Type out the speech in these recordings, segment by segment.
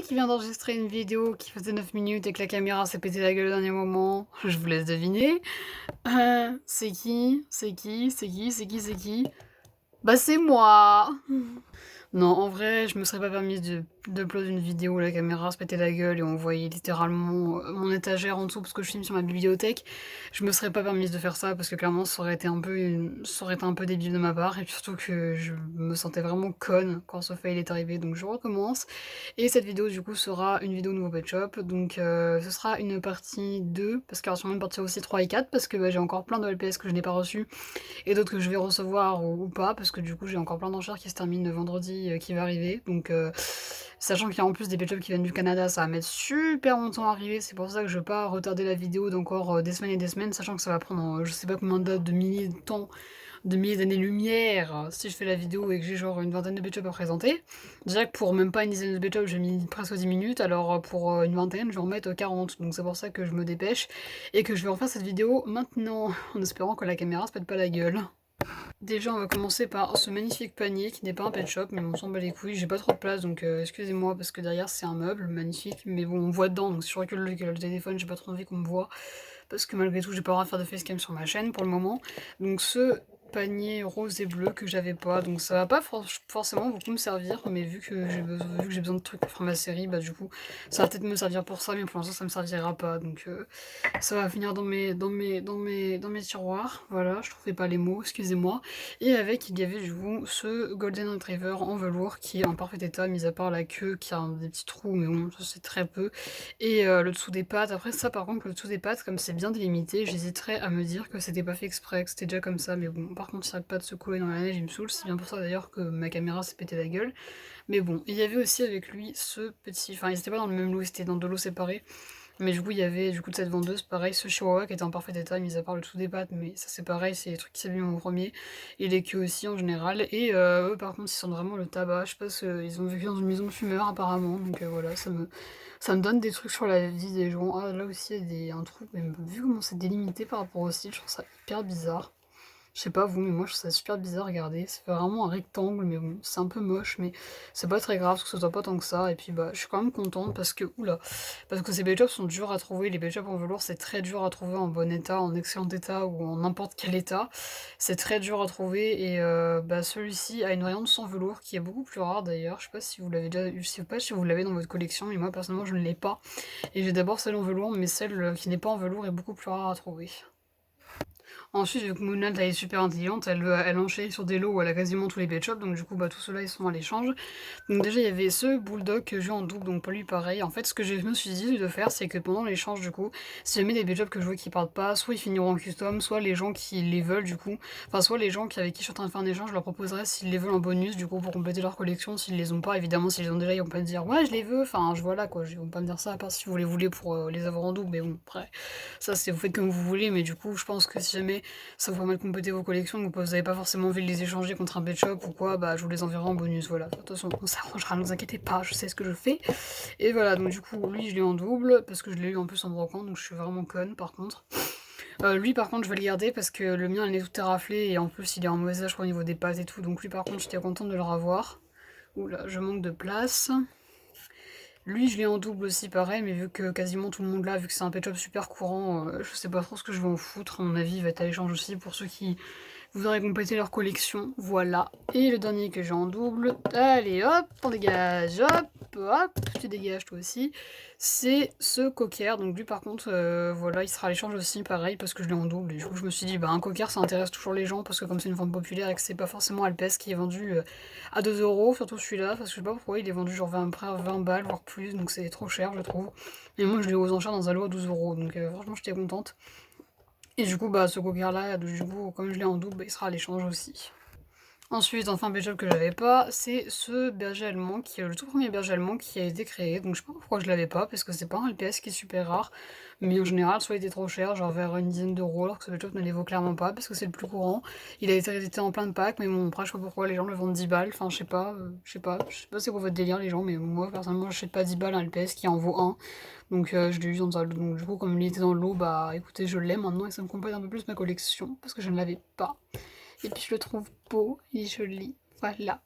Qui vient d'enregistrer une vidéo qui faisait 9 minutes et que la caméra s'est pété la gueule au dernier moment? Je vous laisse deviner. C'est qui? C'est qui? C'est qui? C'est qui? C'est qui? Bah c'est moi! Non, en vrai, je me serais pas permise de d'upload une vidéo où la caméra se pétait la gueule et on voyait littéralement, mon étagère en dessous parce que je filme sur ma bibliothèque. Je me serais pas permise de faire ça parce que clairement ça aurait été un peu débile de ma part et puis surtout que je me sentais vraiment conne quand ce fail est arrivé, donc je recommence. Et cette vidéo du coup sera une vidéo nouveau pet shop, donc ce sera une partie 2 parce qu'il y aura sûrement une partie aussi 3 et 4 parce que, bah, j'ai encore plein de LPS que je n'ai pas reçus et d'autres que je vais recevoir ou pas, parce que du coup j'ai encore plein d'enchères qui se terminent le vendredi qui va arriver. Donc sachant qu'il y a en plus des pet qui viennent du Canada, ça va mettre super longtemps à arriver, c'est pour ça que je veux pas retarder la vidéo d'encore des semaines et des semaines, sachant que ça va prendre je sais pas combien de milliers de temps, de milliers d'années-lumière si je fais la vidéo et que j'ai genre une vingtaine de pet à présenter. Déjà que pour même pas une dizaine de pet j'ai mis presque 10 minutes, alors pour une vingtaine je vais en mettre 40, donc c'est pour ça que je me dépêche et que je vais en faire cette vidéo maintenant, en espérant que la caméra se pète pas la gueule. Déjà, on va commencer par ce magnifique panier qui n'est pas un pet shop, mais on s'en bat les couilles. J'ai pas trop de place, donc excusez-moi parce que derrière c'est un meuble magnifique, mais bon, on voit dedans, donc si je recule le téléphone, j'ai pas trop envie qu'on me voit parce que malgré tout, j'ai pas le droit de faire de facecam sur ma chaîne pour le moment. Donc ce panier rose et bleu que j'avais pas, donc ça va pas forcément beaucoup me servir, mais vu que j'ai besoin de trucs pour faire ma série, bah du coup, ça va peut-être me servir pour ça, mais pour l'instant, ça me servira pas, donc ça va finir dans mes tiroirs, voilà, je trouvais pas les mots, excusez-moi. Et avec, il y avait du coup ce Golden Retriever en velours qui est en parfait état, mis à part la queue qui a des petits trous, mais bon, ça c'est très peu. Et le dessous des pattes, après ça par contre, le dessous des pattes, comme c'est bien délimité, j'hésiterais à me dire que c'était pas fait exprès, que c'était déjà comme ça, mais bon, par contre, ça arrête pas de se coller dans la neige, il me saoule, c'est bien pour ça d'ailleurs que ma caméra s'est pété la gueule. Mais bon, il y avait aussi avec lui ce petit, enfin ils étaient pas dans le même lot, ils étaient dans deux lots séparés. Mais du coup, il y avait du coup de cette vendeuse, pareil, ce chihuahua qui était en parfait état, mis à part le dessous des pattes, mais ça c'est pareil, c'est les trucs qui s'abîment en premier, et les queues aussi en général. Et eux par contre, ils sentent vraiment le tabac, je sais pas, ils ont vécu dans une maison de fumeurs apparemment, donc voilà, ça me donne des trucs sur la vie des gens. Ah là aussi, il y a un trou, mais vu comment c'est délimité par rapport au style, je trouve ça hyper bizarre. Je sais pas vous, mais moi je trouve ça super bizarre, regardez. Ça fait vraiment un rectangle, mais bon, c'est un peu moche, mais c'est pas très grave parce que ce soit pas tant que ça. Et puis bah, je suis quand même contente parce que, oula, parce que ces pet sont durs à trouver. Les pet en velours, c'est très dur à trouver en bon état, en excellent état ou en n'importe quel état. C'est très dur à trouver et bah, celui-ci a une variante sans velours qui est beaucoup plus rare d'ailleurs. Je sais pas si vous l'avez déjà, je sais pas si vous l'avez dans votre collection, mais moi personnellement je ne l'ai pas. Et j'ai d'abord celle en velours, mais celle qui n'est pas en velours est beaucoup plus rare à trouver. Ensuite, vu que Moonlight elle est super intelligente, elle enchaîne sur des lots où elle a quasiment tous les pet shops, donc du coup bah tous ceux-là ils sont à l'échange. Donc déjà il y avait ce bulldog que j'ai en double, donc pas lui pareil. En fait ce que je me suis dit de faire, c'est que pendant l'échange du coup, si jamais des pet shops que je vois qui partent pas, soit ils finiront en custom, soit les gens qui les veulent du coup, enfin soit les gens avec qui je suis en train de faire un échange, je leur proposerai s'ils les veulent en bonus du coup pour compléter leur collection, s'ils les ont pas, évidemment s'ils les ont déjà ils vont pas me dire ouais je les veux, enfin je vois là quoi, ils vont pas me dire ça à part si vous les voulez pour les avoir en double, mais bon après ça c'est vous faites comme vous voulez, mais du coup je pense que si jamais ça vous permet de compléter vos collections, donc vous n'avez pas forcément envie de les échanger contre un pet shop ou quoi, bah je vous les enverrai en bonus, voilà. De toute façon, on s'arrangera, ne vous inquiétez pas, je sais ce que je fais. Et voilà, donc du coup, lui je l'ai en double, parce que je l'ai eu en plus en brocante, donc je suis vraiment conne par contre. Lui par contre je vais le garder parce que le mien il est tout éraflé et en plus il est en mauvais âge au niveau des pattes et tout, donc lui par contre j'étais contente de le revoir. Oula, je manque de place. Lui, je l'ai en double aussi, pareil, mais vu que quasiment tout le monde l'a, vu que c'est un pet shop super courant, je sais pas trop ce que je vais en foutre. À mon avis, il va être à l'échange aussi pour ceux qui voudraient compléter leur collection. Voilà. Et le dernier que j'ai en double, allez hop, on dégage, hop, hop, tu dégages toi aussi. C'est ce cocker. Donc lui, par contre, voilà, il sera à l'échange aussi, pareil, parce que je l'ai en double. Et du coup, je me suis dit, bah un cocker, ça intéresse toujours les gens, parce que comme c'est une forme populaire et que c'est pas forcément Alpes qui est vendu à 2 euros, surtout celui-là, parce que je sais pas pourquoi il est vendu genre 20 balles, voire plus, donc c'est trop cher, je trouve. Mais moi, je l'ai aux enchères dans un lot à 12 euros, donc franchement, j'étais contente. Et du coup, bah, ce cocker-là, du coup, comme je l'ai en double, bah, il sera à l'échange aussi. Ensuite, enfin, un job que j'avais pas, c'est ce berger allemand, qui est le tout premier berger allemand qui a été créé. Donc je sais pas pourquoi je l'avais pas, parce que c'est pas un LPS qui est super rare. Mais en général, soit il était trop cher, genre vers une dizaine d'euros, alors que ce job ne les vaut clairement pas, parce que c'est le plus courant. Il a été édité en plein de packs, mais bon, après, je sais pas pourquoi les gens le vendent 10 balles. Enfin, je sais pas c'est quoi votre délire, les gens, mais moi, personnellement, j'achète pas 10 balles un LPS qui en vaut un. Donc je l'ai eu dans un lot. Donc du coup, comme il était dans le lot, bah écoutez, je l'ai maintenant et ça me complète un peu plus ma collection, parce que je ne l'avais pas. Et puis je le trouve beau et joli. Voilà.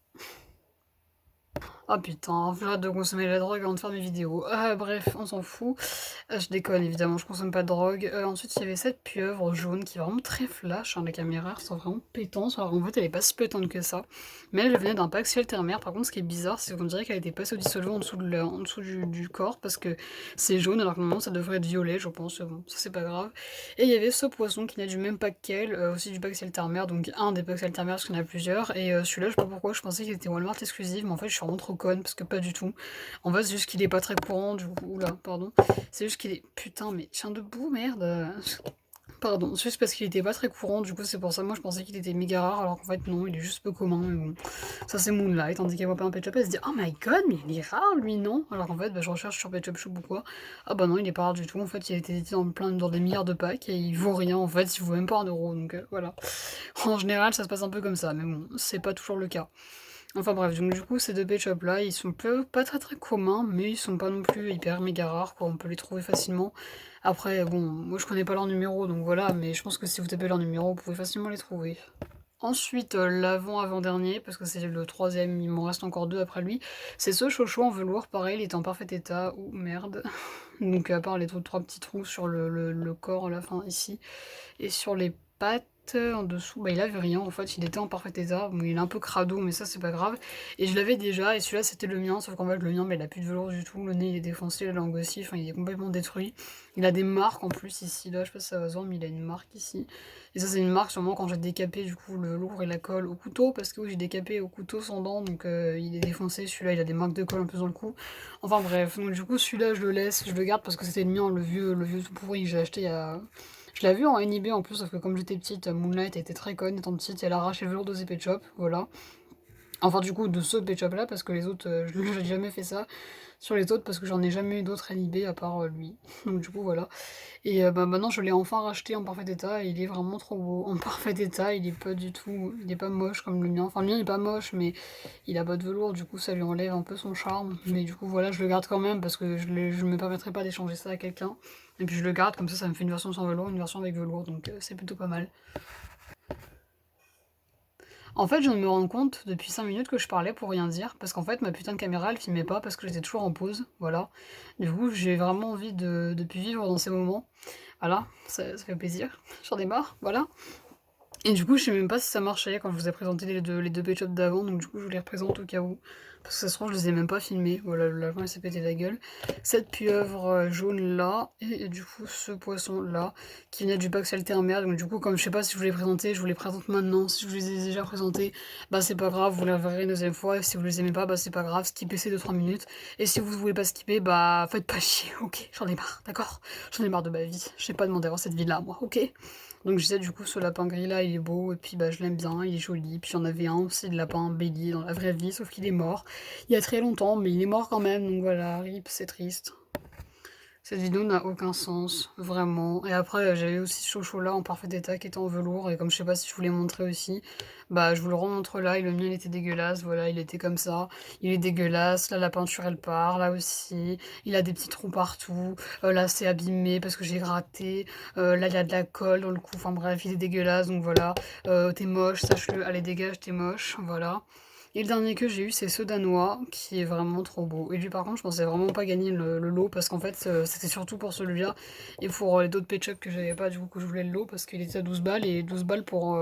Ah putain, j'arrête de consommer la drogue avant de faire mes vidéos. Bref, on s'en fout. Je déconne évidemment, je consomme pas de drogue. Ensuite, il y avait cette pieuvre jaune qui est vraiment très flash, hein, la caméra ressort vraiment pétante. Alors en fait, elle est pas si pétante que ça. Mais elle venait d'un pack ciel terre-mer. Par contre, ce qui est bizarre, c'est qu'on dirait qu'elle a été passée au dissolvant en dessous du corps parce que c'est jaune, alors que normalement ça devrait être violet, je pense. Bon, ça c'est pas grave. Et il y avait ce poisson qui n'a du même pack qu'elle, aussi du pack ciel terre-mer, donc un des packs ciel terre-mer parce qu'il y en a plusieurs. Et celui-là, je sais pas pourquoi, je pensais qu'il était Walmart exclusif, mais en fait, je suis vraiment trop conne parce que pas du tout. En fait, c'est juste qu'il est pas très courant, du coup. Oula, pardon. C'est juste qu'il est. Putain, mais tiens debout, merde. Pardon, c'est juste parce qu'il était pas très courant, du coup c'est pour ça, moi je pensais qu'il était méga rare, alors qu'en fait non, il est juste peu commun, mais bon. Ça c'est Moonlight, tandis qu'elle voit pas un Pet Shop, elle se dit oh my god, mais il est rare lui, non? Alors qu'en fait, bah, je recherche sur Pet Shop Shop ou quoi. Ah bah non, il est pas rare du tout, en fait il a été édité dans des milliards de packs, et il vaut rien, en fait, il vaut même pas 1 euro, donc voilà. En général, ça se passe un peu comme ça, mais bon, c'est pas toujours le cas. Enfin bref, donc du coup, ces deux Pet Shop là, ils sont pas très très communs, mais ils sont pas non plus hyper méga rares, quoi, on peut les trouver facilement. Après, bon, moi je connais pas leur numéro, donc voilà, mais je pense que si vous tapez leur numéro, vous pouvez facilement les trouver. Ensuite, l'avant-avant-dernier, parce que c'est le troisième, il m'en reste encore deux après lui, c'est ce Chocho en velours, pareil, il est en parfait état, ou merde. Donc à part les trois petits trous sur le corps, à la fin, ici, et sur les pattes, en dessous, bah il avait rien en fait, il était en parfait état. Bon, il est un peu crado, mais ça c'est pas grave. Et je l'avais déjà, et celui-là c'était le mien, sauf qu'en fait le mien, mais il a plus de velours du tout. Le nez il est défoncé, la langue aussi, enfin il est complètement détruit. Il a des marques en plus ici, là, je sais pas si ça va se voir, mais il a une marque ici. Et ça c'est une marque sûrement quand j'ai décapé du coup le lourd et la colle au couteau, parce que oui, j'ai décapé au couteau sans dents, donc il est défoncé. Celui-là il a des marques de colle un peu dans le cou. Enfin bref, donc du coup celui-là je le laisse, je le garde parce que c'était le mien, le vieux tout pourri que j'ai acheté il y a. Je l'ai vu en NIB en plus, sauf que comme j'étais petite, Moonlight était très conne étant petite, et elle a arraché le velours de ses Pet Shop, voilà. Enfin du coup de ce Pet Shop là, parce que les autres, je n'ai jamais fait ça sur les autres, parce que j'en ai jamais eu d'autres NIB à part lui. Donc du coup voilà. Et bah, maintenant je l'ai enfin racheté en parfait état, et il est vraiment trop beau. En parfait état, il est pas du tout, il est pas moche comme le mien. Enfin le mien il est pas moche, mais il a pas de velours, du coup ça lui enlève un peu son charme. Mais du coup voilà, je le garde quand même, parce que je me permettrai pas d'échanger ça à quelqu'un. Et puis je le garde, comme ça me fait une version sans velours, une version avec velours, donc c'est plutôt pas mal. En fait, je viens de me rendre compte depuis 5 minutes que je parlais pour rien dire, parce qu'en fait, ma putain de caméra, elle filmait pas parce que j'étais toujours en pause, voilà. Du coup, j'ai vraiment envie de plus vivre dans ces moments. Voilà, ça fait plaisir. J'en ai marre, voilà. Et du coup, je sais même pas si ça marchait quand je vous ai présenté les deux Pet Shop d'avant, donc du coup, je vous les représente au cas où. Parce que ça se trouve, je les ai même pas filmés. Voilà, l'avant, il s'est pété la gueule. Cette pieuvre jaune là, et du coup, ce poisson là, qui venait du pack Saltermer. Donc, du coup, comme je sais pas si je vous les présenté, je vous les présente maintenant. Si je vous les ai déjà présentés, bah c'est pas grave, vous les verrez une deuxième fois. Et si vous les aimez pas, bah c'est pas grave, skippez ces 2-3 minutes. Et si vous voulez pas skipper, bah faites pas chier, ok? J'en ai marre, d'accord? J'en ai marre de ma vie. Je sais pas demander avoir cette vie là, moi, ok? Donc je disais du coup ce lapin gris là il est beau, et puis bah je l'aime bien, il est joli. Puis j'en avais un aussi de lapin bélier dans la vraie vie, sauf qu'il est mort il y a très longtemps, mais il est mort quand même, donc voilà, rip, c'est triste. Cette vidéo n'a aucun sens, vraiment. Et après, j'avais aussi ce Chocho là en parfait état qui était en velours, et comme je sais pas si je vous l'ai montré aussi, bah je vous le remontre là, et le mien il était dégueulasse, voilà, il était comme ça, il est dégueulasse, là la peinture elle part, là aussi, il a des petits trous partout, là c'est abîmé parce que j'ai gratté, là il y a de la colle dans le cou, enfin bref, il est dégueulasse, donc voilà, t'es moche, sache-le, allez dégage, t'es moche, voilà. Et le dernier que j'ai eu, c'est ce danois, qui est vraiment trop beau. Et lui, par contre, je pensais vraiment pas gagner le lot, parce qu'en fait, c'était surtout pour celui-là, et pour les d'autres Pet Shop que j'avais pas, du coup, que je voulais le lot, parce qu'il était à 12 balles, et 12 balles pour...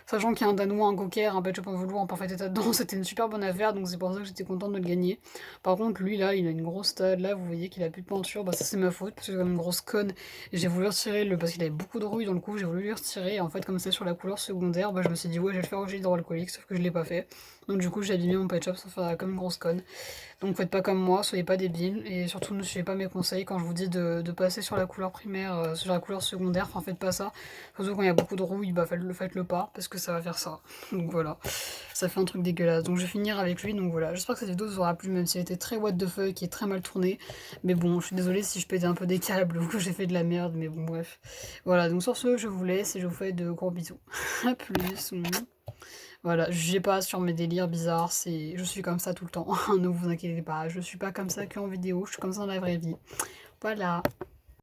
sachant qu'il y a un danois, un cocker, un Pet Shop en velours, en parfait état dedans, c'était une super bonne affaire, donc c'est pour ça que j'étais contente de le gagner. Par contre, lui, là, il a une grosse stade, là, vous voyez qu'il a plus de peinture, bah ça c'est ma faute, parce que j'ai comme une grosse conne, et j'ai voulu retirer parce qu'il avait beaucoup de rouille dans le cou, j'ai voulu lui retirer, et en fait, comme c'est sur la couleur secondaire, bah je me suis dit, ouais, je vais le faire au gel hydroalcoolique, sauf que je l'ai pas fait. Donc du coup j'ai abîmé mon Pet Shop sans faire comme une grosse conne. Donc faites pas comme moi, soyez pas débiles, et surtout ne suivez pas mes conseils quand je vous dis de passer sur la couleur primaire, sur la couleur secondaire, enfin faites pas ça. Surtout quand il y a beaucoup de rouille, bah faites-le pas, parce que ça va faire ça. Donc voilà, ça fait un truc dégueulasse. Donc je vais finir avec lui, donc voilà. J'espère que cette vidéo vous aura plu, même si elle était très what the fuck et très mal tournée. Mais bon, je suis désolée si je pétais un peu des câbles ou que j'ai fait de la merde, mais bon bref. Voilà, donc sur ce, je vous laisse et je vous fais de gros bisous. A plus. Voilà, jugez pas sur mes délires bizarres, je suis comme ça tout le temps, ne vous inquiétez pas, je suis pas comme ça qu'en vidéo, je suis comme ça dans la vraie vie. Voilà.